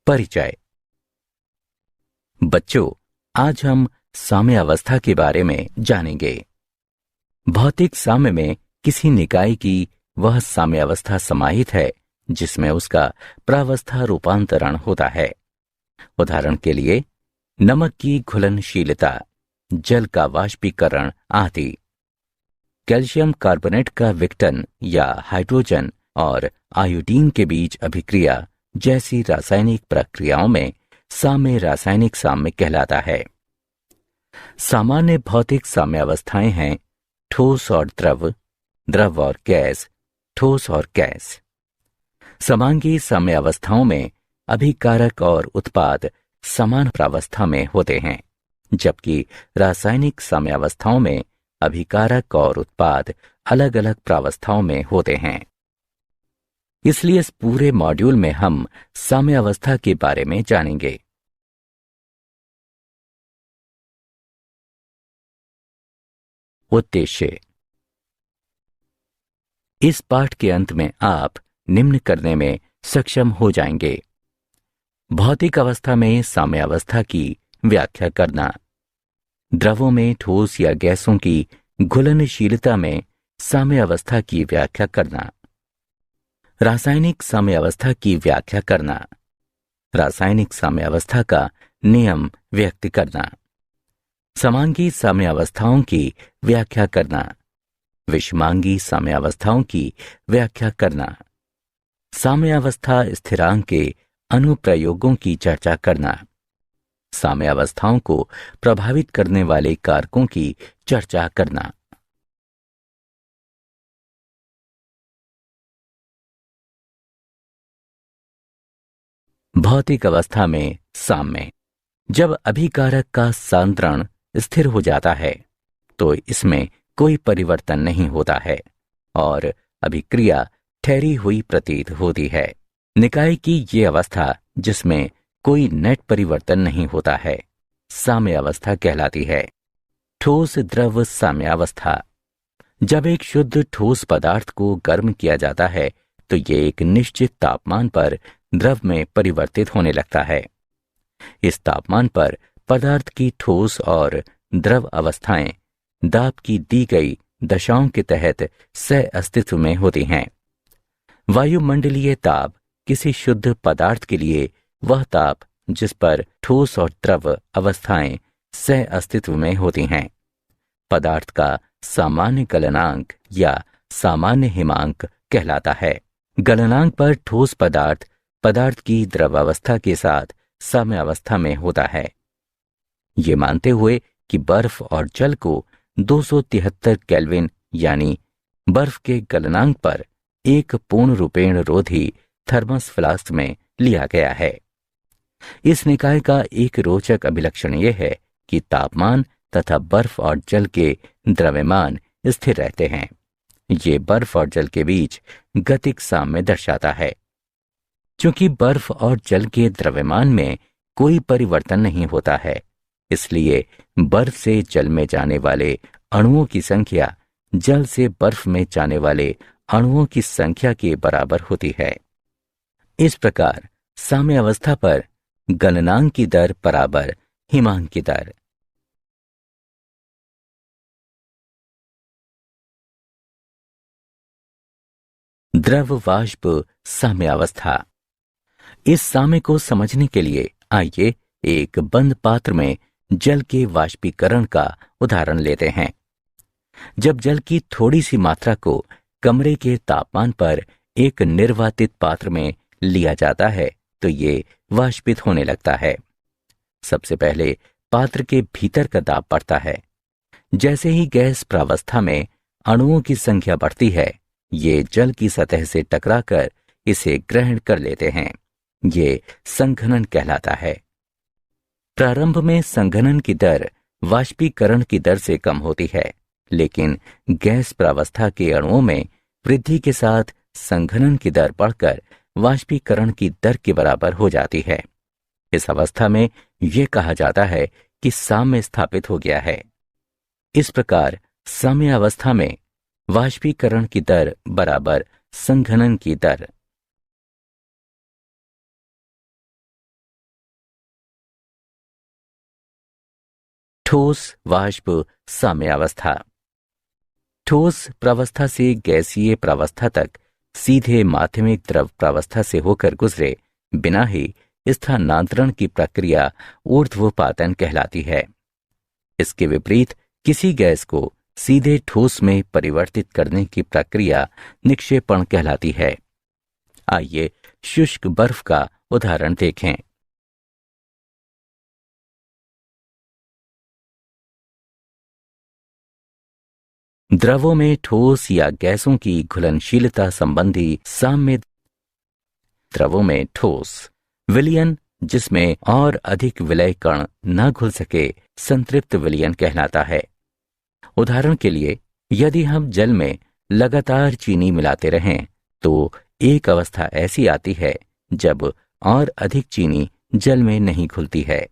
परिचय। बच्चों, आज हम साम्यावस्था के बारे में जानेंगे। भौतिक साम्य में किसी निकाय की वह साम्यावस्था समाहित है जिसमें उसका प्रावस्था रूपांतरण होता है। उदाहरण के लिए नमक की घुलनशीलता, जल का वाष्पीकरण आदि। कैल्शियम कार्बोनेट का विघटन या हाइड्रोजन और आयोडीन के बीच अभिक्रिया जैसी रासायनिक प्रक्रियाओं में साम्य रासायनिक साम्य कहलाता है। सामान्य भौतिक साम्यावस्थाएं हैं ठोस और द्रव, द्रव और गैस, ठोस और गैस। समांगी साम्यावस्थाओं में अभिकारक और उत्पाद समान प्रावस्था में होते हैं, जबकि रासायनिक साम्यावस्थाओं में अभिकारक और उत्पाद अलग अलग प्रावस्थाओं में होते हैं। इसलिए इस पूरे मॉड्यूल में हम साम्यावस्था के बारे में जानेंगे। उद्देश्य। इस पाठ के अंत में आप निम्न करने में सक्षम हो जाएंगे: भौतिक अवस्था में साम्यावस्था की व्याख्या करना, द्रवों में ठोस या गैसों की घुलनशीलता में साम्यावस्था की व्याख्या करना, रासायनिक साम्यावस्था की व्याख्या करना, रासायनिक साम्यावस्था का नियम व्यक्त करना, समांगी साम्यावस्थाओं की व्याख्या करना, विषमांगी साम्यावस्थाओं की व्याख्या करना, साम्यावस्था स्थिरांक के अनुप्रयोगों की चर्चा करना, साम्यावस्थाओं को प्रभावित करने वाले कारकों की चर्चा करना। भौतिक अवस्था में साम्य। जब अभिकारक का सांद्रण स्थिर हो जाता है तो इसमें कोई परिवर्तन नहीं होता है और अभिक्रिया ठहरी हुई प्रतीत होती है। निकाय की ये अवस्था जिसमें कोई नेट परिवर्तन नहीं होता है साम्यावस्था कहलाती है। ठोस द्रव साम्यावस्था। जब एक शुद्ध ठोस पदार्थ को गर्म किया जाता है तो ये एक निश्चित तापमान पर द्रव में परिवर्तित होने लगता है। इस तापमान पर पदार्थ की ठोस और द्रव अवस्थाएं दाब की दी गई दशाओं के तहत सह अस्तित्व में होती हैं। वायुमंडलीय ताप किसी शुद्ध पदार्थ के लिए वह ताप जिस पर ठोस और द्रव अवस्थाएं सह अस्तित्व में होती हैं। पदार्थ का सामान्य गलनांक या सामान्य हिमांक कहलाता है। गलनांक पर ठोस पदार्थ की द्रवावस्था के साथ साम्यावस्था में होता है। ये मानते हुए कि बर्फ और जल को 273 केल्विन यानी बर्फ के गलनांक पर एक पूर्ण रूपेण रोधी थर्मस फ्लास्क में लिया गया है। इस निकाय का एक रोचक अभिलक्षण यह है कि तापमान तथा बर्फ और जल के द्रव्यमान स्थिर रहते हैं। ये बर्फ और जल के बीच गतिक साम्य दर्शाता है। क्योंकि बर्फ और जल के द्रव्यमान में कोई परिवर्तन नहीं होता है, इसलिए बर्फ से जल में जाने वाले अणुओं की संख्या जल से बर्फ में जाने वाले अणुओं की संख्या के बराबर होती है। इस प्रकार साम्यावस्था पर गलनांक की दर बराबर हिमांक की दर। द्रव वाष्प साम्यावस्था। इस साम्य को समझने के लिए आइए एक बंद पात्र में जल के वाष्पीकरण का उदाहरण लेते हैं। जब जल की थोड़ी सी मात्रा को कमरे के तापमान पर एक निर्वातित पात्र में लिया जाता है तो ये वाष्पित होने लगता है। सबसे पहले पात्र के भीतर का दाब बढ़ता है। जैसे ही गैस प्रावस्था में अणुओं की संख्या बढ़ती है, ये जल की सतह से टकराकर इसे ग्रहण कर लेते हैं। ये संघनन कहलाता है। प्रारंभ में संघनन की दर वाष्पीकरण की दर से कम होती है, लेकिन गैस प्रावस्था के अणुओं में वृद्धि के साथ संघनन की दर बढ़कर वाष्पीकरण की दर के बराबर हो जाती है। इस अवस्था में यह कहा जाता है कि साम्य स्थापित हो गया है। इस प्रकार साम्य अवस्था में वाष्पीकरण की दर बराबर संघनन की दर। ठोस वाष्प साम्यावस्था। ठोस प्रावस्था से गैसीय प्रावस्था तक सीधे माध्यमिक द्रव प्रावस्था से होकर गुजरे बिना ही स्थानांतरण की प्रक्रिया ऊर्ध्वपातन कहलाती है। इसके विपरीत किसी गैस को सीधे ठोस में परिवर्तित करने की प्रक्रिया निक्षेपण कहलाती है। आइए शुष्क बर्फ का उदाहरण देखें। द्रवों में ठोस या गैसों की घुलनशीलता संबंधी साम्य। द्रवों में ठोस विलयन, जिसमें और अधिक विलय कण न घुल सके, संतृप्त विलयन कहलाता है। उदाहरण के लिए, यदि हम जल में लगातार चीनी मिलाते रहें तो एक अवस्था ऐसी आती है जब और अधिक चीनी जल में नहीं घुलती है।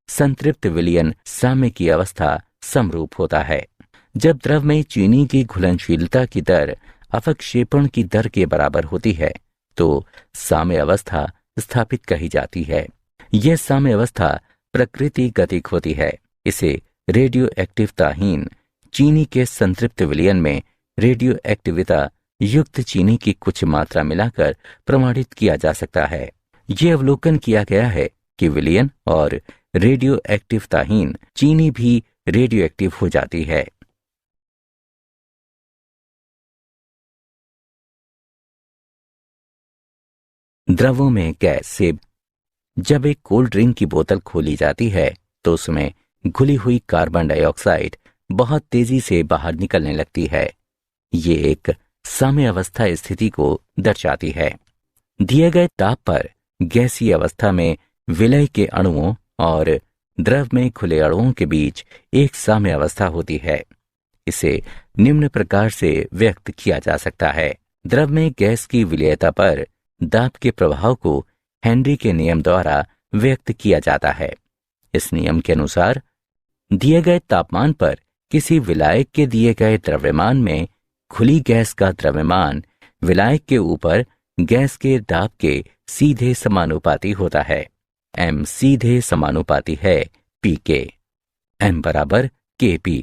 संतृप्त विलयन साम्य की अवस्था समरूप होता है। जब द्रव में चीनी की घुलनशीलता की दर अपक्षेपण की दर के बराबर होती है तो साम्य अवस्था स्थापित कही जाती है। यह साम्य अवस्था प्रकृति गतिक होती है। इसे रेडियो एक्टिवताहीन चीनी के संतृप्त विलयन में रेडियो एक्टिविता युक्त चीनी की कुछ मात्रा मिलाकर प्रमाणित किया जा सकता है। यह अवलोकन किया गया है कि विलयन और रेडियो एक्टिवताहीन चीनी भी रेडियो एक्टिव हो जाती है। द्रवों में गैस से जब एक कोल्ड ड्रिंक की बोतल खोली जाती है तो उसमें घुली हुई कार्बन डाइऑक्साइड बहुत तेजी से बाहर निकलने लगती है। ये एक साम्य अवस्था स्थिति को दर्शाती है। दिए गए ताप पर गैसीय अवस्था में विलय के अणुओं और द्रव में खुले अणुओं के बीच एक साम्य अवस्था होती है। इसे निम्न प्रकार से व्यक्त किया जा सकता है। द्रव में गैस की विलयता पर दाब के प्रभाव को हेनरी के नियम द्वारा व्यक्त किया जाता है। इस नियम के अनुसार दिए गए तापमान पर किसी विलायक के दिए गए द्रव्यमान में खुली गैस का द्रव्यमान विलायक के ऊपर गैस के दाब के सीधे समानुपाती होता है। m सीधे समानुपाती है p के। m बराबर kp।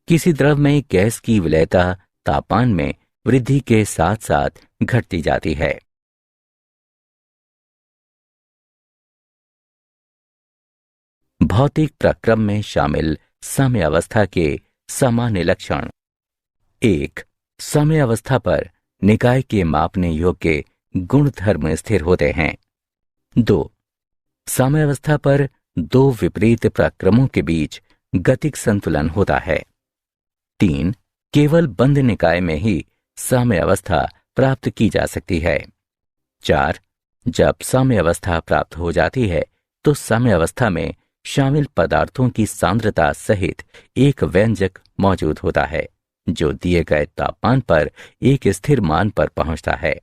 किसी द्रव में गैस की विलयता तापमान में वृद्धि के साथ साथ घटती जाती है। भौतिक प्रक्रम में शामिल साम्य अवस्था के सामान्य लक्षण। 1. साम्य अवस्था पर निकाय के मापने योग्य गुणधर्म स्थिर होते हैं। 2. साम्य अवस्था पर दो विपरीत प्रक्रमों के बीच गतिक संतुलन होता है। 3. केवल बंद निकाय में ही साम्य अवस्था प्राप्त की जा सकती है। 4. जब साम्य अवस्था प्राप्त हो जाती है तो साम्य अवस्था में शामिल पदार्थों की सांद्रता सहित एक व्यंजक मौजूद होता है जो दिए गए तापमान पर एक स्थिर मान पर पहुंचता है।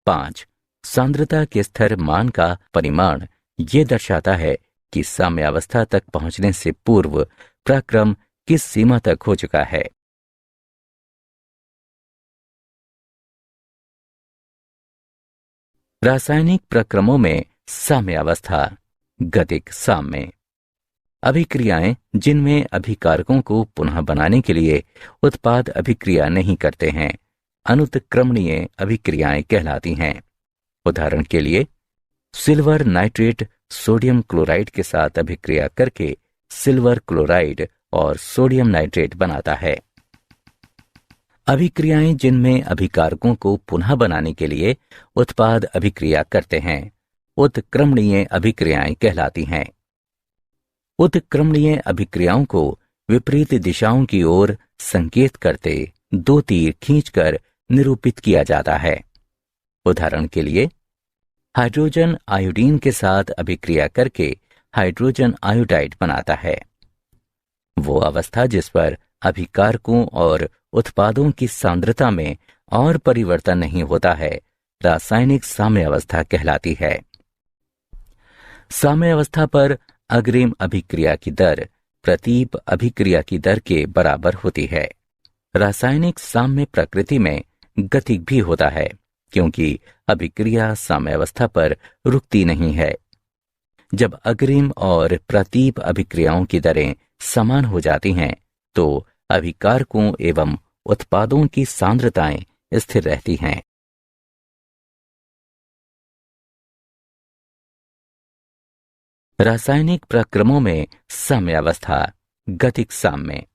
5. सांद्रता के स्थिर मान का परिमाण ये दर्शाता है कि साम्य अवस्था तक पहुंचने से पूर्व प्रक्रम किस सीमा तक हो चुका है। रासायनिक प्रक्रमों में साम्य अवस्था। गतिक साम्य अभिक्रियाएं जिनमें अभिकारकों को पुनः बनाने के लिए उत्पाद अभिक्रिया नहीं करते हैं अनुत्क्रमणीय अभिक्रियाएं कहलाती हैं। उदाहरण के लिए, सिल्वर नाइट्रेट सोडियम क्लोराइड के साथ अभिक्रिया करके सिल्वर क्लोराइड और सोडियम नाइट्रेट बनाता है। अभिक्रियाएं जिनमें अभिकारकों को पुनः बनाने के लिए उत्पाद अभिक्रिया करते हैं उत्क्रमणीय अभिक्रियाएं कहलाती हैं। उत्क्रमणीय अभिक्रियाओं को विपरीत दिशाओं की ओर संकेत करते दो तीर खींचकर निरूपित किया जाता है। उदाहरण के लिए, हाइड्रोजन आयोडीन के साथ अभिक्रिया करके हाइड्रोजन आयोडाइड बनाता है। वो अवस्था जिस पर अभिकारकों और उत्पादों की सांद्रता में और परिवर्तन नहीं होता है रासायनिक साम्य अवस्था कहलाती है। साम्य अवस्था पर अग्रिम अभिक्रिया की दर प्रतीप अभिक्रिया की दर के बराबर होती है। रासायनिक साम्य प्रकृति में गतिक भी होता है क्योंकि अभिक्रिया साम्य अवस्था पर रुकती नहीं है। जब अग्रिम और प्रतीप अभिक्रियाओं की दरें समान हो जाती हैं तो अभिकारकों एवं उत्पादों की सांद्रताएं स्थिर रहती हैं। रासायनिक प्रक्रमों में साम्यावस्था, गतिक साम्य।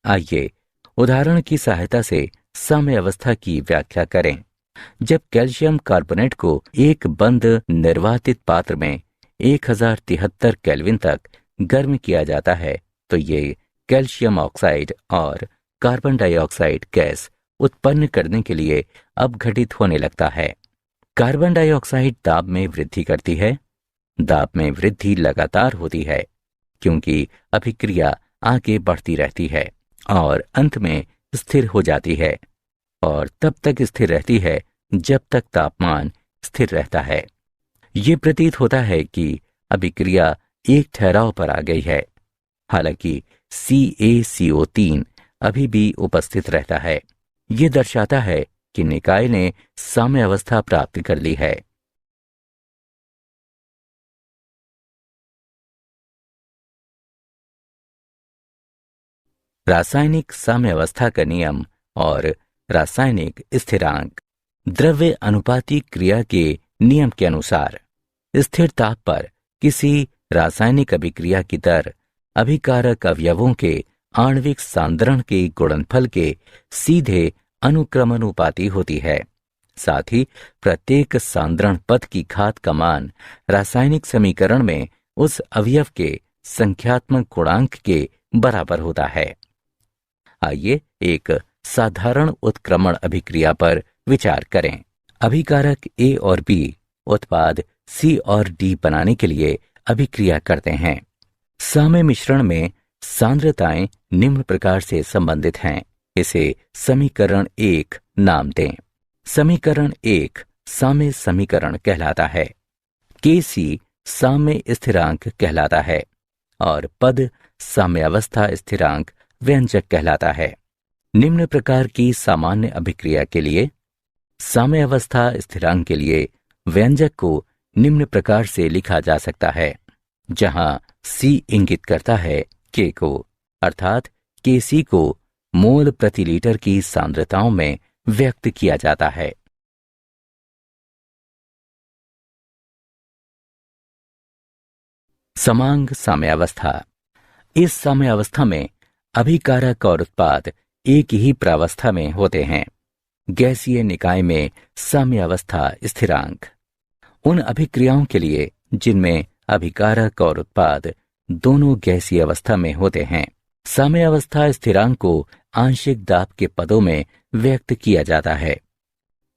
आइए उदाहरण की सहायता से साम्यावस्था की व्याख्या करें। जब कैल्शियम कार्बोनेट को एक बंद निर्वातित पात्र में 1073 केल्विन तक गर्म किया जाता है तो ये कैल्शियम ऑक्साइड और कार्बन डाइऑक्साइड गैस उत्पन्न करने के लिए अपघटित होने लगता है। कार्बन डाइऑक्साइड दाब में वृद्धि करती है। दाब में वृद्धि लगातार होती है क्योंकि अभिक्रिया आगे बढ़ती रहती है और अंत में स्थिर हो जाती है और तब तक स्थिर रहती है जब तक तापमान स्थिर रहता है। ये प्रतीत होता है कि अभिक्रिया एक ठहराव पर आ गई है, हालांकि CaCO3 अभी भी उपस्थित रहता है। ये दर्शाता है कि निकाय ने साम्य अवस्था प्राप्त कर ली है। रासायनिक साम्यावस्था का नियम और रासायनिक स्थिरांक। द्रव्य अनुपाती क्रिया के नियम के अनुसार स्थिर ताप पर किसी रासायनिक अभिक्रिया की दर अभिकारक अवयवों के आणविक सांद्रण के गुणनफल के सीधे अनुक्रमानुपाती होती है। साथ ही प्रत्येक सांद्रण पद की घात का मान रासायनिक समीकरण में उस अवयव के संख्यात्मक गुणांक के बराबर होता है। आइए एक साधारण उत्क्रमण अभिक्रिया पर विचार करें। अभिकारक A और B उत्पाद C और D बनाने के लिए अभिक्रिया करते हैं। साम्य मिश्रण में सांद्रताएं निम्न प्रकार से संबंधित हैं। इसे समीकरण 1 नाम दें। समीकरण 1 साम्य समीकरण कहलाता है। Kc साम्य स्थिरांक कहलाता है और पद साम्यावस्था स्थिरांक व्यंजक कहलाता है। निम्न प्रकार की सामान्य अभिक्रिया के लिए साम्यावस्था स्थिरांक के लिए व्यंजक को निम्न प्रकार से लिखा जा सकता है, जहां C इंगित करता है K को, अर्थात Kc को मोल प्रति लीटर की सांद्रताओं में व्यक्त किया जाता है। समांग साम्यावस्था। इस साम्यावस्था में अभिकारक और उत्पाद एक ही प्रावस्था में होते हैं। गैसीय निकाय में साम्यावस्था स्थिरांक। उन अभिक्रियाओं के लिए जिनमें अभिकारक और उत्पाद दोनों गैसीय अवस्था में होते हैं, साम्यावस्था स्थिरांक को आंशिक दाब के पदों में व्यक्त किया जाता है।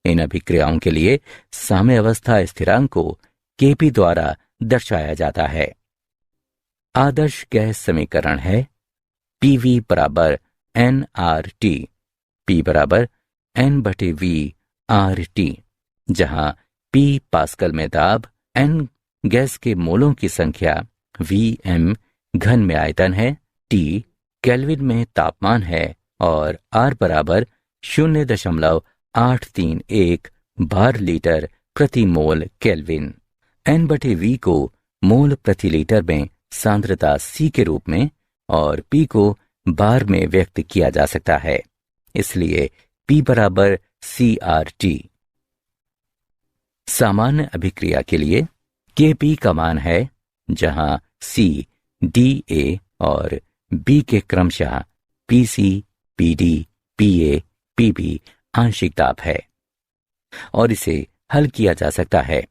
इन अभिक्रियाओं के लिए साम्यावस्था स्थिरांक को Kp द्वारा दर्शाया जाता है। आदर्श गैस समीकरण है PV बराबर nRT, P बराबर N/V/RT, जहां P पास्कल में दाब, N गैस के मोलों की संख्या, Vm घन में आयतन है, T केल्विन में तापमान है और R बराबर 0.831 बार लीटर प्रति मोल केल्विन। N/V को मोल प्रति लीटर में सांद्रता C के रूप में और P को बार में व्यक्त किया जा सकता है, इसलिए P बराबर CRT। सामान्य अभिक्रिया के लिए Kp का मान है, जहां C Da और B के क्रमशः Pc, Pd, Pa, Pb आंशिक दाब है और इसे हल किया जा सकता है।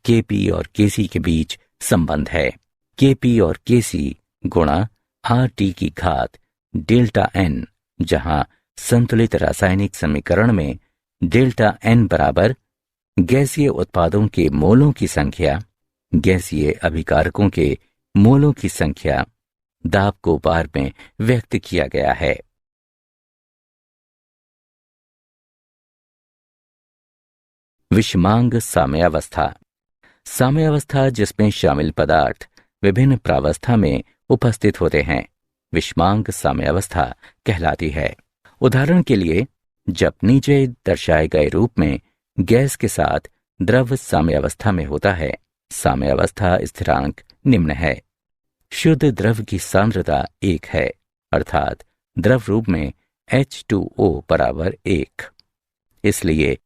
Kp और Kc के बीच संबंध है Kp और Kc गुणा RT की घात डेल्टा N, जहां संतुलित रासायनिक समीकरण में डेल्टा N बराबर गैसीय उत्पादों के मोलों की संख्या, गैसीय अभिकारकों के मोलों की संख्या, दाब को बार में व्यक्त किया गया है। विषमांग साम्यावस्था। साम्यावस्था जिसमें शामिल पदार्थ विभिन्न प्रावस्था में उपस्थित होते हैं, विषमांग साम्यावस्था कहलाती है। उदाहरण के लिए, जब नीचे दर्शाए गए रूप में गैस के साथ द्रव साम्यावस्था में होता है, साम्यावस्था स्थिरांक निम्न है शुद्ध द्रव की सांद्रता 1 है, अर्थात द्रव रूप में H2O बराबर 1। इसलिए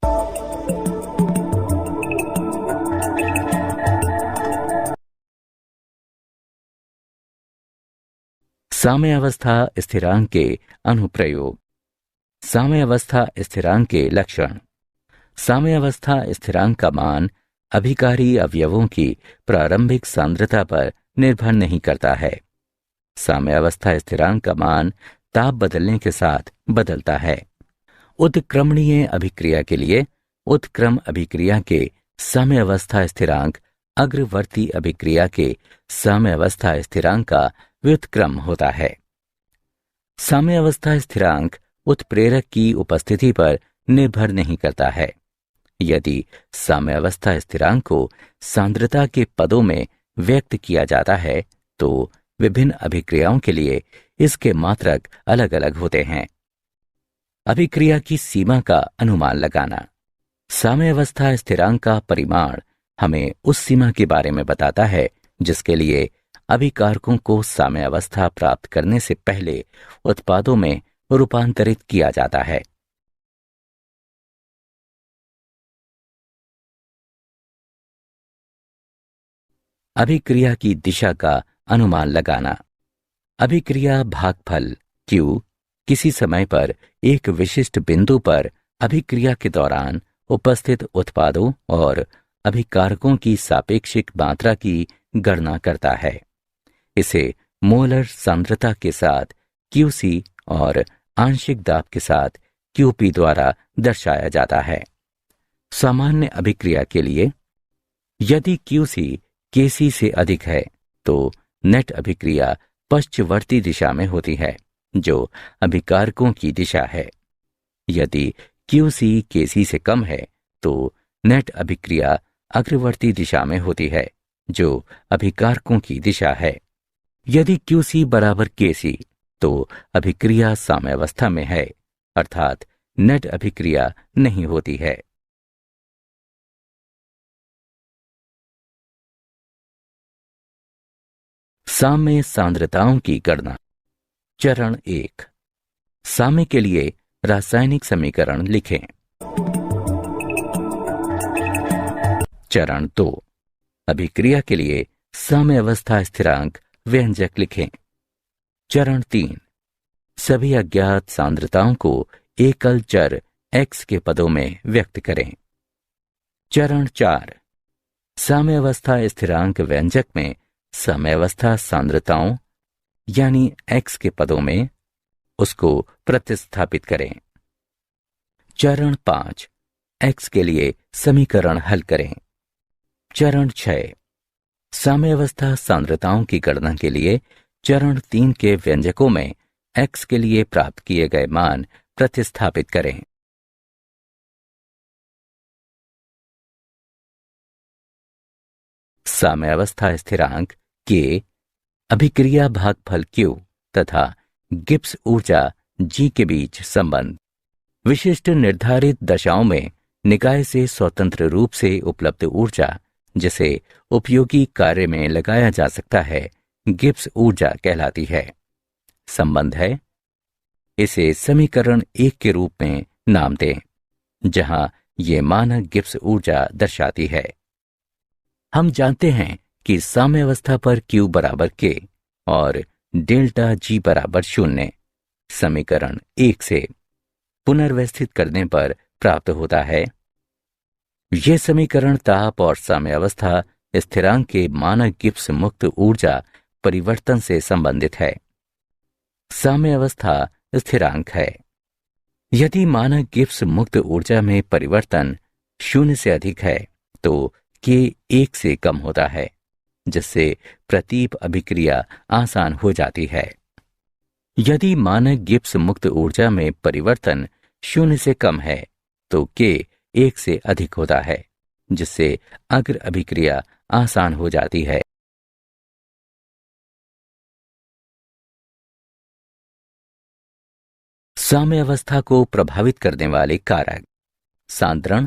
साम्यावस्था स्थिरांक के अनुप्रयोग। साम्यावस्था स्थिरांक के लक्षण। साम्यावस्था स्थिरांक का मान अभिकारी अवयवों की प्रारंभिक सांद्रता पर निर्भर नहीं करता है। साम्यावस्था स्थिरांक का मान ताप बदलने के साथ बदलता है। उत्क्रमणीय अभिक्रिया के लिए उत्क्रम अभिक्रिया के साम्यावस्था स्थिरांक अग्रवर्ती अभिक्रिया के साम्यावस्था स्थिरांक का व्युत्क्रम होता है। साम्यावस्था स्थिरांक उत्प्रेरक की उपस्थिति पर निर्भर नहीं करता है। यदि साम्यावस्था स्थिरांक को सांद्रता के पदों में व्यक्त किया जाता है तो विभिन्न अभिक्रियाओं के लिए इसके मात्रक अलग अलग होते हैं। अभिक्रिया की सीमा का अनुमान लगाना। साम्यावस्था स्थिरांक का परिमाण हमें उस सीमा के बारे में बताता है जिसके लिए अभिकारकों को साम्यावस्था प्राप्त करने से पहले उत्पादों में रूपांतरित किया जाता है। अभिक्रिया की दिशा का अनुमान लगाना। अभिक्रिया भागफल Q किसी समय पर एक विशिष्ट बिंदु पर अभिक्रिया के दौरान उपस्थित उत्पादों और अभिकारकों की सापेक्षिक मात्रा की गणना करता है। इसे मोलर सांद्रता के साथ QC और आंशिक दाब के साथ QP द्वारा दर्शाया जाता है। सामान्य अभिक्रिया के लिए यदि QC KC से अधिक है तो नेट अभिक्रिया पश्चवर्ती दिशा में होती है जो अभिकारकों की दिशा है। यदि QC KC से कम है तो नेट अभिक्रिया अग्रवर्ती दिशा में होती है जो अभिकारकों की दिशा है। यदि QC बराबर KC तो अभिक्रिया साम्यावस्था में है, अर्थात नेट अभिक्रिया नहीं होती है। साम्य सांद्रताओं की गणना। चरण 1। साम्य के लिए रासायनिक समीकरण लिखें। चरण 2। अभिक्रिया के लिए साम्यावस्था स्थिरांक व्यंजक लिखें। चरण 3। सभी अज्ञात सांद्रताओं को एकल चर x के पदों में व्यक्त करें। चरण 4। साम्यावस्था स्थिरांक व्यंजक में साम्यावस्था सांद्रताओं यानी x के पदों में उसको प्रतिस्थापित करें। चरण 5। x के लिए समीकरण हल करें। चरण 6। साम्यावस्था सांद्रताओं की गणना के लिए चरण 3 के व्यंजकों में x के लिए प्राप्त किए गए मान प्रतिस्थापित करें। साम्यावस्था स्थिरांक K, अभिक्रिया भागफल Q तथा गिब्स ऊर्जा G के बीच संबंध। विशिष्ट निर्धारित दशाओं में निकाय से स्वतंत्र रूप से उपलब्ध ऊर्जा जिसे उपयोगी कार्य में लगाया जा सकता है गिब्स ऊर्जा कहलाती है। संबंध है, इसे समीकरण 1 के रूप में नाम दें जहां ये मानक गिब्स ऊर्जा दर्शाती है। हम जानते हैं कि साम्यावस्था पर Q बराबर K और डेल्टा G बराबर 0 समीकरण 1 से पुनर्व्यवस्थित करने पर प्राप्त होता है। यह समीकरण ताप और साम्यावस्था स्थिरांक के मानक गिब्स मुक्त ऊर्जा परिवर्तन से संबंधित है। साम्यावस्था स्थिरांक है। यदि मानक गिब्स मुक्त ऊर्जा में परिवर्तन 0 से अधिक है तो K 1 से कम होता है जिससे प्रतीप अभिक्रिया आसान हो जाती है। यदि मानक गिब्स मुक्त ऊर्जा में परिवर्तन 0 से कम है तो K 1 से अधिक होता है जिससे अग्र अभिक्रिया आसान हो जाती है। साम्यावस्था को प्रभावित करने वाले कारक सांद्रण,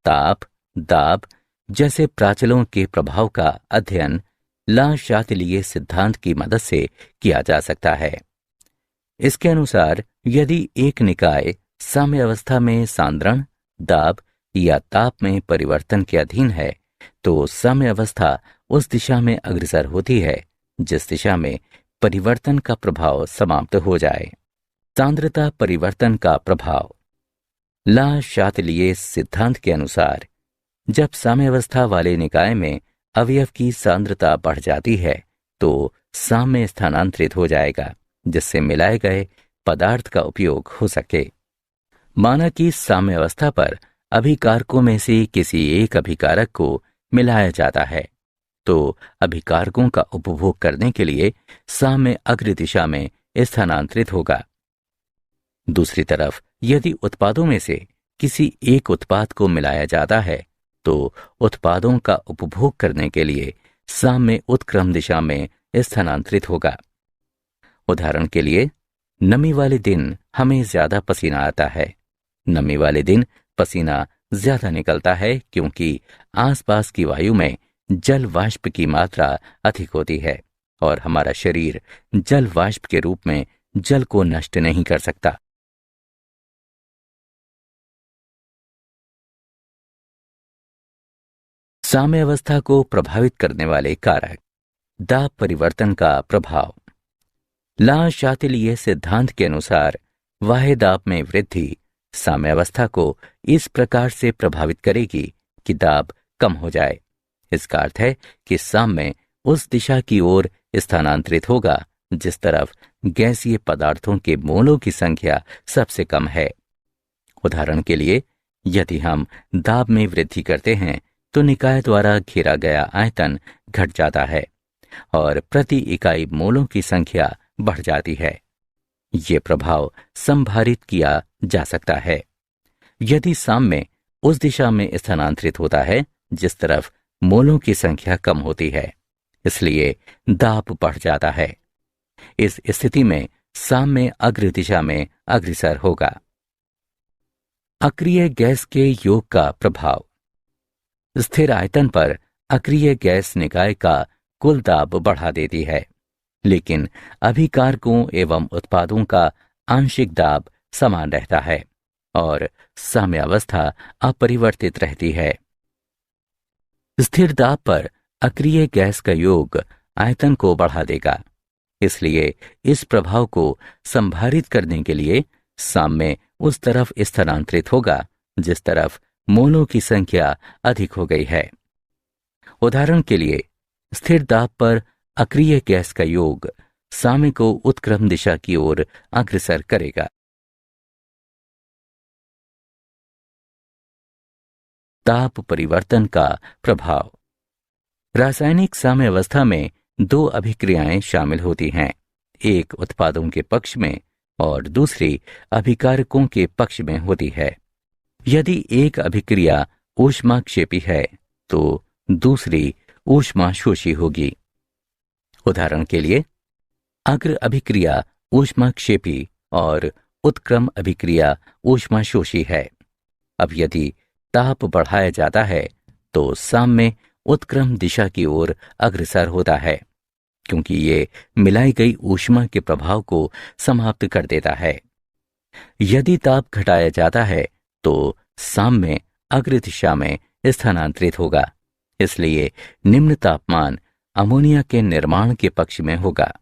ताप, दाब जैसे प्राचलों के प्रभाव का अध्ययन ला शातिलिय सिद्धांत की मदद से किया जा सकता है। इसके अनुसार यदि एक निकाय साम्यावस्था में सांद्रण, दाब या ताप में परिवर्तन के अधीन है तो साम्यावस्था उस दिशा में अग्रसर होती है जिस दिशा में परिवर्तन का प्रभाव समाप्त हो जाए। सांद्रता परिवर्तन का प्रभाव। ला शातिलिय सिद्धांत के अनुसार जब साम्यावस्था वाले निकाय में अवयव की सांद्रता बढ़ जाती है तो साम्य स्थानांतरित हो जाएगा जिससे मिलाए गए पदार्थ का उपयोग हो सके। माना कि साम्यावस्था पर अभिकारकों में से किसी एक अभिकारक को मिलाया जाता है तो अभिकारकों का उपभोग करने के लिए साम्य अग्र दिशा में स्थानांतरित होगा। दूसरी तरफ यदि उत्पादों में से किसी एक उत्पाद को मिलाया जाता है तो उत्पादों का उपभोग करने के लिए साम्य उत्क्रम दिशा में स्थानांतरित होगा। उदाहरण के लिए, नमी वाले दिन हमें ज्यादा पसीना आता है। नमी वाले दिन पसीना ज्यादा निकलता है क्योंकि आसपास की वायु में जल वाष्प की मात्रा अधिक होती है और हमारा शरीर जल वाष्प के रूप में जल को नष्ट नहीं कर सकता। साम्यावस्था को प्रभावित करने वाले कारक। दाब परिवर्तन का प्रभाव। ला शातिलिय सिद्धांत के अनुसार वाह्य दाब में वृद्धि साम्यावस्था को इस प्रकार से प्रभावित करेगी कि दाब कम हो जाए। इसका अर्थ है कि साम्य उस दिशा की ओर स्थानांतरित होगा जिस तरफ गैसीय पदार्थों के मोलों की संख्या सबसे कम है। उदाहरण के लिए, यदि हम दाब में वृद्धि करते हैं तो निकाय द्वारा घेरा गया आयतन घट जाता है और प्रति इकाई मोलों की संख्या बढ़ जाती है। ये प्रभाव संभारित किया जा सकता है। यदि साम्य उस दिशा में स्थानांतरित होता है जिस तरफ मोलों की संख्या कम होती है, इसलिए दाब बढ़ जाता है। इस स्थिति में साम्य अग्र दिशा में अग्रसर होगा। अक्रिय गैस के योग का प्रभाव। स्थिर आयतन पर अक्रिय गैस निकाय का कुल दाब बढ़ा देती है, लेकिन अभिकारकों एवं उत्पादों का आंशिक दाब समान रहता है और साम्यावस्था अपरिवर्तित रहती है। स्थिर दाब पर अक्रिय गैस का योग आयतन को बढ़ा देगा, इसलिए इस प्रभाव को संभारित करने के लिए साम्य उस तरफ स्थानांतरित होगा जिस तरफ मोलों की संख्या अधिक हो गई है। उदाहरण के लिए, स्थिर दाब पर अक्रिय गैस का योग साम्य को उत्क्रम दिशा की ओर अग्रसर करेगा। ताप परिवर्तन का प्रभाव। रासायनिक साम्यावस्था में दो अभिक्रियाएं शामिल होती हैं, एक उत्पादों के पक्ष में और दूसरी अभिकारकों के पक्ष में होती है। यदि एक अभिक्रिया ऊष्माक्षेपी है तो दूसरी ऊष्माशोषी होगी। उदाहरण के लिए, अग्र अभिक्रिया ऊष्माक्षेपी और उत्क्रम अभिक्रिया ऊष्माशोषी है। अब यदि ताप बढ़ाया जाता है तो साम्य उत्क्रम दिशा की ओर अग्रसर होता है क्योंकि ये मिलाई गई ऊष्मा के प्रभाव को समाप्त कर देता है। यदि ताप घटाया जाता है तो साम्य अग्र दिशा में स्थानांतरित होगा, इसलिए निम्न तापमान अमोनिया के निर्माण के पक्ष में होगा।